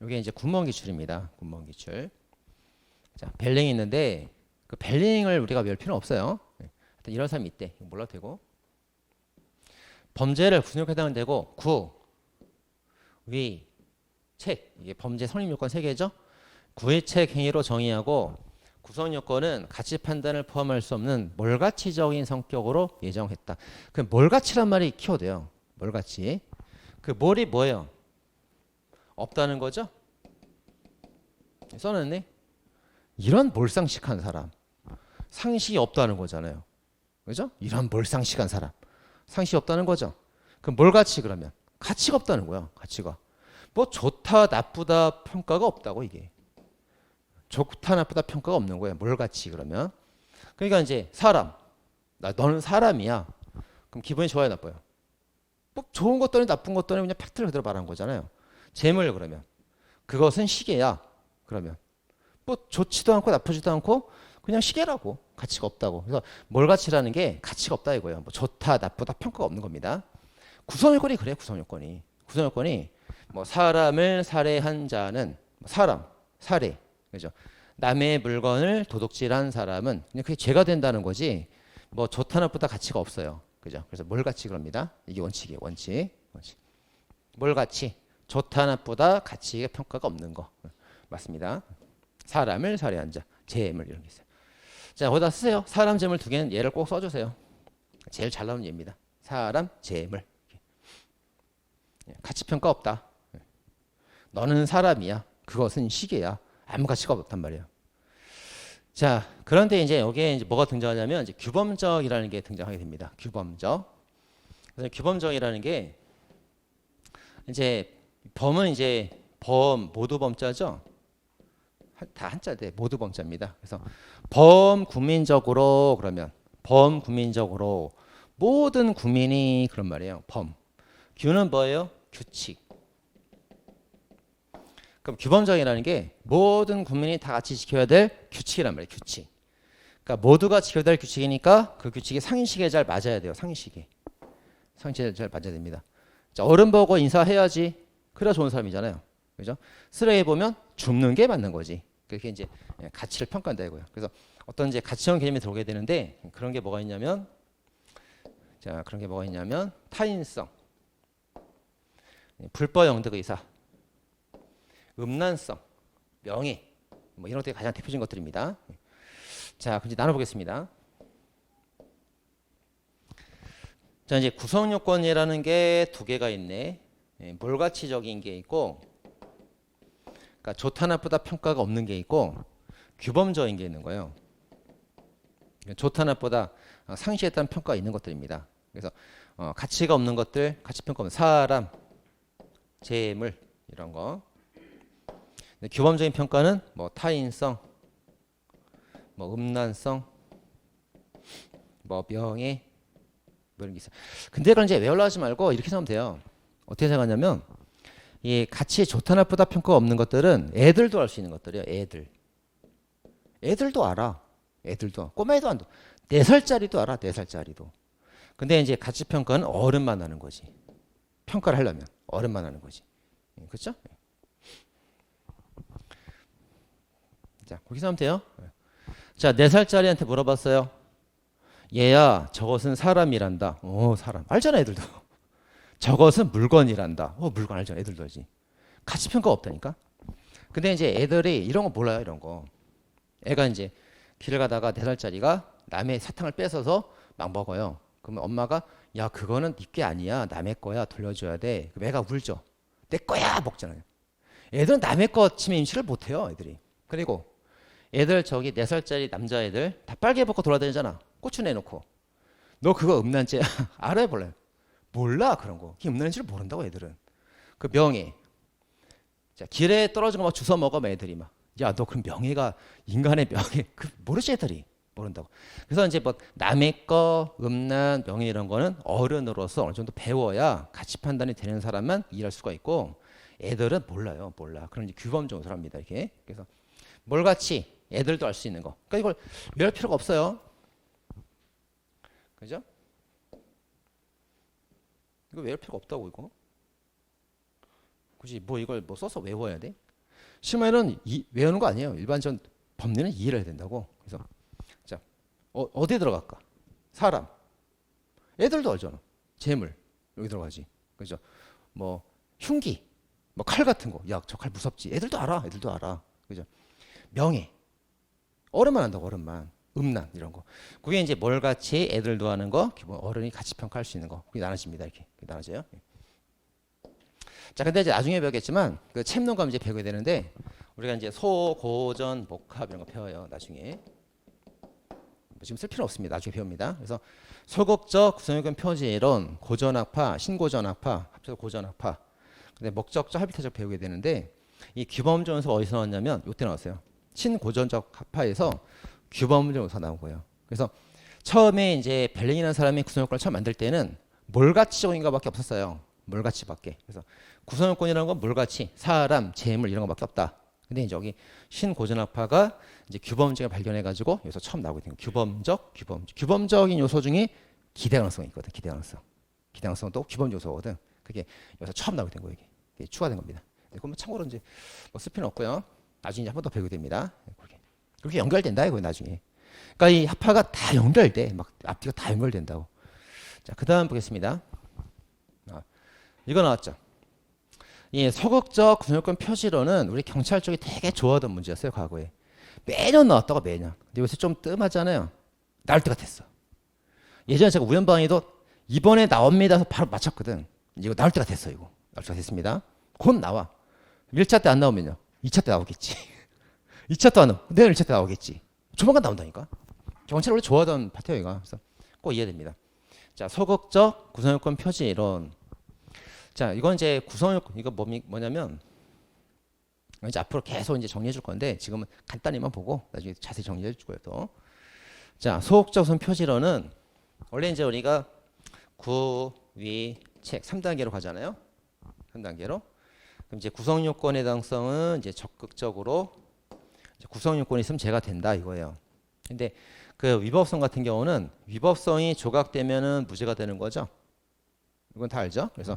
A: 이게 이제 군무원 기출입니다. 군무원 기출. 자, 벨랭이 있는데 그 벨링을 우리가 외울 필요는 없어요. 하여튼 이런 사람이 있대. 이거 몰라도 되고. 범죄를 구성요건에 해당되고 구, 위, 책. 이게 범죄 성립 요건 3개죠. 구의책 행위로 정의하고 구성요건은 가치 판단을 포함할 수 없는 몰가치적인 성격으로 예정했다. 그 몰가치란 말이 키워드예요. 몰가치. 그 몰이 뭐예요? 없다는 거죠? 써놨네. 이런 몰상식한 사람. 상식이 없다는 거잖아요. 그죠? 이런 몰상식한 사람. 상식이 없다는 거죠. 그럼 몰가치 그러면? 가치가 없다는 거야. 가치가. 뭐 좋다 나쁘다 평가가 없다고 이게. 좋다 나쁘다 평가가 없는 거예요. 몰가치 그러면. 그러니까 이제 사람. 너는 사람이야. 그럼 기분이 좋아요 나빠요? 뭐 좋은 것도 아니고 나쁜 것도 아니고 그냥 팩트를 그대로 말한 거잖아요. 재물 그러면. 그것은 시계야. 그러면. 뭐 좋지도 않고 나쁘지도 않고 그냥 시계라고. 가치가 없다고. 그래서 몰가치라는 게 가치가 없다 이거예요. 뭐 좋다 나쁘다 평가가 없는 겁니다. 구성요건이 그래요. 구성요건이 뭐 사람을 살해한 자는 사람, 살해. 그죠? 남의 물건을 도둑질한 사람은 그냥 그게 죄가 된다는 거지. 뭐 좋다 나쁘다 가치가 없어요. 그죠? 그래서 몰가치 그럽니다. 이게 원칙이에요. 원칙. 몰가치. 좋다 나쁘다 가치의 평가가 없는 거. 맞습니다. 사람을 살해한 자, 재물 이런 게 있어요. 자, 거기다 쓰세요. 사람, 재물 두 개는 얘를 꼭 써주세요. 제일 잘 나오는 예입니다. 사람, 재물. 가치 평가 없다. 너는 사람이야. 그것은 시계야. 아무 가치가 없단 말이에요. 자, 그런데 이제 여기에 이제 뭐가 등장하냐면 이제 규범적이라는 게 등장하게 됩니다. 규범적. 그래서 규범적이라는 게 이제 범은 이제 모두 범자죠. 다 한자인데 모두 범자입니다. 그래서 범국민적으로 그러면 범국민적으로 모든 국민이 그런 말이에요. 범. 규는 뭐예요? 규칙. 그럼 규범정이라는 게 모든 국민이 다 같이 지켜야 될 규칙이란 말이에요. 규칙. 그러니까 모두가 지켜야 될 규칙이니까 그 규칙이 상식에 잘 맞아야 돼요. 상식에. 상식에 잘 맞아야 됩니다. 자, 어른 보고 인사해야지. 그래야 좋은 사람이잖아요. 그죠? 쓰레기 보면 줍는 게 맞는 거지. 그렇게 이제 가치를 평가한다 이거예요. 그래서 어떤 이제 가치형 개념이 들어오게 되는데 그런 게 뭐가 있냐면 자, 그런 게 뭐가 있냐면 타인성, 불법 영득 의사, 음란성, 명예 뭐 이런 것들이 가장 대표적인 것들입니다. 자, 이제 나눠보겠습니다. 자, 이제 구성 요건이라는 게 두 개가 있네. 몰가치적인 게 있고, 그러니까 좋다 나쁘다 평가가 없는 게 있고, 규범적인 게 있는 거예요. 좋다 나쁘다 상시에 따른 평가가 있는 것들입니다. 그래서 가치가 없는 것들, 가치 평가 없는 사람, 재물 이런 거. 규범적인 평가는 뭐 타인성, 뭐 음란성, 뭐 명예 뭐 이런 게 있어요. 근데 그걸 이제 외우려 하지 말고 이렇게 생각하면 돼요. 어떻게 생각하냐면 이 가치 좋다 나쁘다 평가가 없는 것들은 애들도 알 수 있는 것들이에요. 애들도 알아. 애들도 꼬마애도 안다. 4살짜리도 알아. 4살짜리도. 근데 이제 가치 평가는 어른만 하는 거지. 평가를 하려면 어른만 하는 거지. 그렇죠? 자, 그렇게 생각하면 돼요. 자, 4살짜리한테 물어봤어요. 얘야, 저것은 사람이란다. 사람. 알잖아, 애들도. 저것은 물건이란다. 물건 알잖아, 애들도 알지. 가치 평가 없다니까. 근데 이제 애들이 이런 거 몰라요, 이런 거. 애가 이제 길을 가다가 4살짜리가 남의 사탕을 뺏어서 막 먹어요. 그러면 엄마가 야, 그거는 네 게 아니야. 남의 거야. 돌려줘야 돼. 그럼 애가 울죠. 내 거야! 먹잖아요. 애들은 남의 거 치면 임시를 못 해요, 애들이. 그리고 애들 저기 4살짜리 남자애들 다 빨개 벗고 돌아다니잖아. 고추 내놓고. 너 그거 음란죄야? 알아요, 몰라요? 몰라, 그런 거. 그게 음란죄를 모른다고, 애들은. 그 명예. 자, 길에 떨어진 거 막 주워 먹어, 애들이 막. 야, 너 그럼 명예가 인간의 명예. 모르지, 애들이. 모른다고. 그래서 이제 뭐 남의 거, 음란, 명예 이런 거는 어른으로서 어느 정도 배워야 가치 판단이 되는 사람만 일할 수가 있고 애들은 몰라요, 몰라. 그럼 이제 규범적으로 합니다, 이렇게. 그래서 뭘 같이 애들도 알 수 있는 거. 그러니까 이걸 외울 필요가 없어요. 그죠? 이거 외울 필요가 없다고, 이거. 굳이 뭐 이걸 뭐 써서 외워야 돼? 심한은 외우는 거 아니에요. 일반적 법리는 이해를 해야 된다고. 그래서 자, 어디에 들어갈까? 사람. 애들도 알잖아. 재물. 여기 들어가지. 그죠? 뭐 흉기. 뭐 칼 같은 거. 야, 저 칼 무섭지. 애들도 알아. 애들도 알아. 그죠? 명예. 어른만 한다고, 어른만. 음란 이런 거. 그게 이제 뭘 같이 애들도 하는 거, 기본 어른이 같이 평가할 수 있는 거. 그게 나눠집니다. 이렇게 나눠져요. 자, 근데 이제 나중에 배우겠지만 그 챔론감 이제 배우게 되는데 우리가 이제 소, 고전, 복합 이런 거 배워요. 나중에. 지금 쓸 필요 없습니다. 나중에 배웁니다. 그래서 소극적 구성요건 표시 이론, 고전학파, 신고전학파, 합쳐서 고전학파. 근데 목적적, 합의태적 배우게 되는데 이 규범적 요소가 어디서 나왔냐면 이때 나왔어요. 신고전적 학파에서 규범적 요소가 나온 거예요. 그래서 처음에 이제 벨링이라는 사람이 구성요건을 처음 만들 때는 몰가치적인 것밖에 없었어요. 몰가치밖에. 그래서 구성요건이라는 건 몰가치, 사람, 재물 이런 것밖에 없다. 근데 이제 여기 신고전학파가 이제 규범적을 발견해가지고 여기서 처음 나오게 된 거예요. 규범적인 요소 중에 기대가능성이 있거든. 기대가능성도 규범 요소거든. 그게 여기서 처음 나오게 된 거예요. 이게 추가된 겁니다. 그럼 참고로 이제 뭐 쓸 필요는 없고요. 나중에 한 번 더 배우게 됩니다. 그렇게 연결된다 이거 나중에. 그러니까 이 합파가 다 연결돼. 막 앞뒤가 다 연결된다고. 자, 그다음 보겠습니다. 이거 나왔죠. 이 소극적 구성요건 표시로는 우리 경찰 쪽이 되게 좋아하던 문제였어요, 과거에. 매년 나왔다고 매년. 근데 요새 좀 뜸하잖아요. 나올 때가 됐어. 예전에 제가 우연방에도 이번에 나옵니다 해서 바로 맞췄거든. 이제 이거 나올 때가 됐어, 이거. 나올 때가 됐습니다. 곧 나와. 1차 때 안 나오면요. 2차 때 나오겠지. 2차 때 안 나오면 내일 1차 때 나오겠지. 조만간 나온다니까. 경찰 원래 좋아하던 파트예요, 이거. 그래서 꼭 이해됩니다. 자, 소극적 구성요건 표시 이론. 자, 이건 이제 구성요건, 이거 뭐냐면 이제 앞으로 계속 이제 정리해 줄 건데 지금은 간단히만 보고 나중에 자세히 정리해 줄 거예요 또. 자, 소극적성 표지론은 원래 이제 우리가 구, 위, 책 3단계로 가잖아요. 3단계로. 그럼 이제 구성 요건의 해당성은 이제 적극적으로 이제 구성 요건이 있으면 제가 된다 이거예요. 근데 그 위법성 같은 경우는 위법성이 조각되면은 무죄가 되는 거죠. 이건 다 알죠? 그래서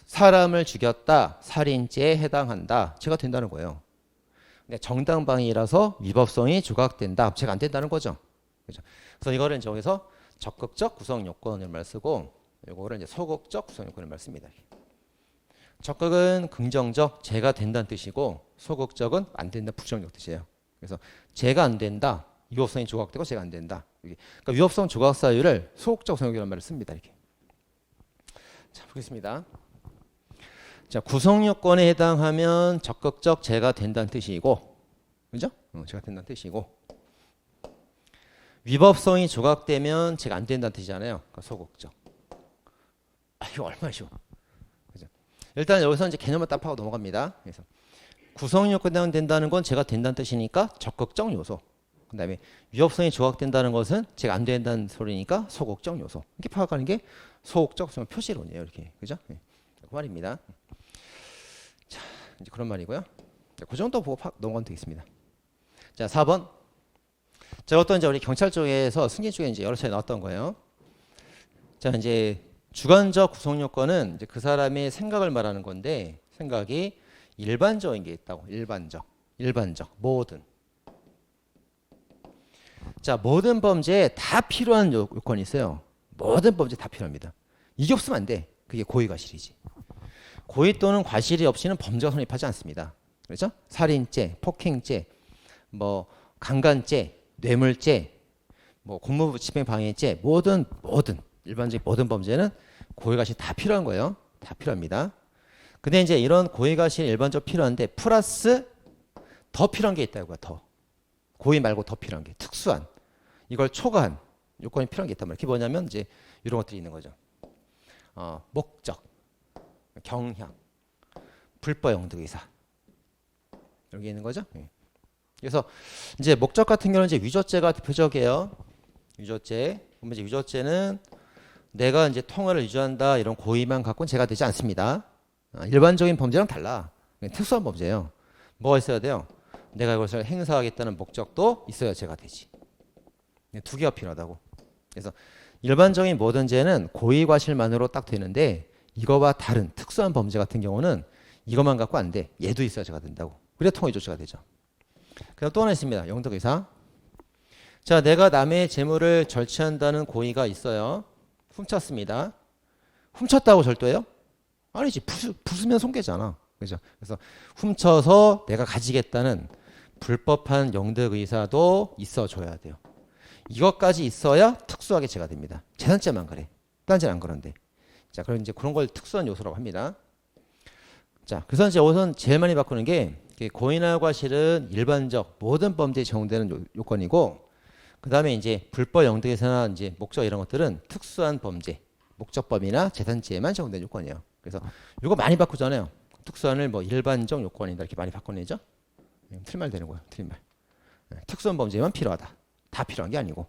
A: 사람을 죽였다, 살인죄에 해당한다, 죄가 된다는 거예요. 근데 정당방위라서 위법성이 조각된다, 죄가 안 된다는 거죠. 그죠? 그래서 이거를 이제 여기서 적극적 구성 요건을 말 쓰고, 이거를 이제 소극적 구성 요건을 말 씁니다. 적극은 긍정적, 죄가 된다는 뜻이고, 소극적은 안 된다, 부정적 뜻이에요. 그래서 죄가 안 된다, 위법성이 조각되고 죄가 안 된다. 그러니까 위법성 조각 사유를 소극적 구성요건이라는 말을 씁니다. 이렇게. 자, 보겠습니다. 자, 구성 요건에 해당하면 적극적 죄가 된다는 뜻이고, 그죠? 죄가 된다는 뜻이고, 위법성이 조각되면 죄가 안 된다는 뜻이잖아요. 그러니까 소극적. 이거 얼마나 쉬워. 그죠? 일단 여기서 이제 개념을 딱 파고 넘어갑니다. 그래서 구성 요건에 해당된다는 건 죄가 된다는 뜻이니까 적극적 요소. 그다음에 위법성이 조각된다는 것은 죄가 안 된다는 소리니까 소극적 요소. 이렇게 파악하는 게 소극적 표시론이에요. 이렇게. 그죠? 네. 그 말입니다. 자, 이제 그런 말이고요. 자, 그 정도 보고 넘어가면 되겠습니다. 자, 4번. 자, 어떤 이제 우리 경찰 쪽에서 승진 쪽에 이제 여러 차례 나왔던 거예요. 자, 이제 주관적 구성 요건은 이제 그 사람의 생각을 말하는 건데, 생각이 일반적인 게 있다고. 일반적, 모든. 자, 모든 범죄에 다 필요한 요건이 있어요. 모든 범죄에 다 필요합니다. 이게 없으면 안 돼. 그게 고의과실이지. 고의 또는 과실이 없이는 범죄가 성립하지 않습니다. 그렇죠? 살인죄, 폭행죄, 뭐 강간죄, 뇌물죄, 뭐 공무부 집행방해죄, 모든 일반적인 모든 범죄는 고의과실이 다 필요한 거예요. 다 필요합니다. 근데 이제 이런 고의과실이 일반적으로 필요한데 플러스 더 필요한 게 있다고요. 더. 고의 말고 더 필요한 게 특수한 이걸 초과한 요건이 필요한 게 있단 말이에요. 그게 뭐냐면 이제 이런 것들이 있는 거죠. 목적, 경향, 불법 영득 의사 여기 있는 거죠. 그래서 이제 목적 같은 경우는 이제 위조죄가 대표적이에요. 위조죄. 그러면 이제 위조죄는 내가 이제 통화를 위조한다 이런 고의만 갖고는 죄가 되지 않습니다. 일반적인 범죄랑 달라. 특수한 범죄예요. 뭐가 있어야 돼요? 내가 이것을 행사하겠다는 목적도 있어야 죄가 되지. 두 개가 필요하다고. 그래서 일반적인 모든 죄는 고의과실만으로 딱 되는데 이거와 다른 특수한 범죄 같은 경우는 이것만 갖고 안 돼. 얘도 있어야 죄가 된다고. 그래야 통화위조죄가 되죠. 그다음 또 하나 있습니다. 영득의사. 자, 내가 남의 재물을 절취한다는 고의가 있어요. 훔쳤습니다. 훔쳤다고 절도해요? 아니지. 부수면 손괴잖아. 그죠? 그래서 훔쳐서 내가 가지겠다는 불법한 영득 의사도 있어줘야 돼요. 이것까지 있어야 특수하게 죄가 됩니다. 재산죄만 그래. 딴 죄는 안 그런데. 자, 그럼 이제 그런 걸 특수한 요소라고 합니다. 자, 그래서 이제 우선 제일 많이 바꾸는 게 고의나 과실은 일반적 모든 범죄에 적용되는 요건이고, 그 다음에 이제 불법 영득 의사나 이제 목적 이런 것들은 특수한 범죄, 목적범이나 재산죄에만 적용되는 요건이에요. 그래서 이거 많이 바꾸잖아요. 특수한을 뭐 일반적 요건이다 이렇게 많이 바꿔내죠. 틀린 말 되는 거예요. 틀린 말. 특수한 범죄만 필요하다. 다 필요한 게 아니고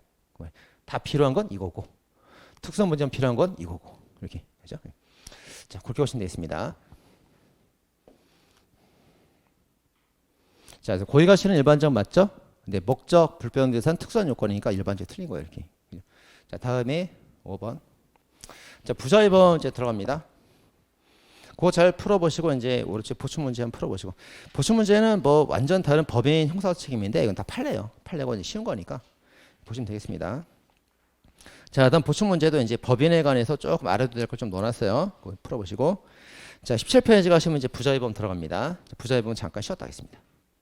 A: 다 필요한 건 이거고 특수한 범죄만 필요한 건 이거고 이렇게 그죠? 자, 그렇게 보시면 되겠습니다. 자, 그래서 고의과실은 일반적 맞죠? 근데 목적 불법 대상 특수한 요건이니까 일반적 틀린 거예요. 이렇게. 자, 다음에 5번. 자, 부자 2번 이제 들어갑니다. 그거 잘 풀어보시고 이제 오른쪽 보충 문제 한번 풀어보시고 보충 문제는 뭐 완전 다른 법인 형사 책임인데 이건 다 판례예요. 판례고 이제 쉬운 거니까 보시면 되겠습니다. 자, 다음 보충 문제도 이제 법인에 관해서 조금 알아도 될 걸 좀 넣어놨어요. 그거 풀어보시고 자, 17페이지 가시면 이제 부자 2번 들어갑니다. 부자 2번 잠깐 쉬었다 하겠습니다.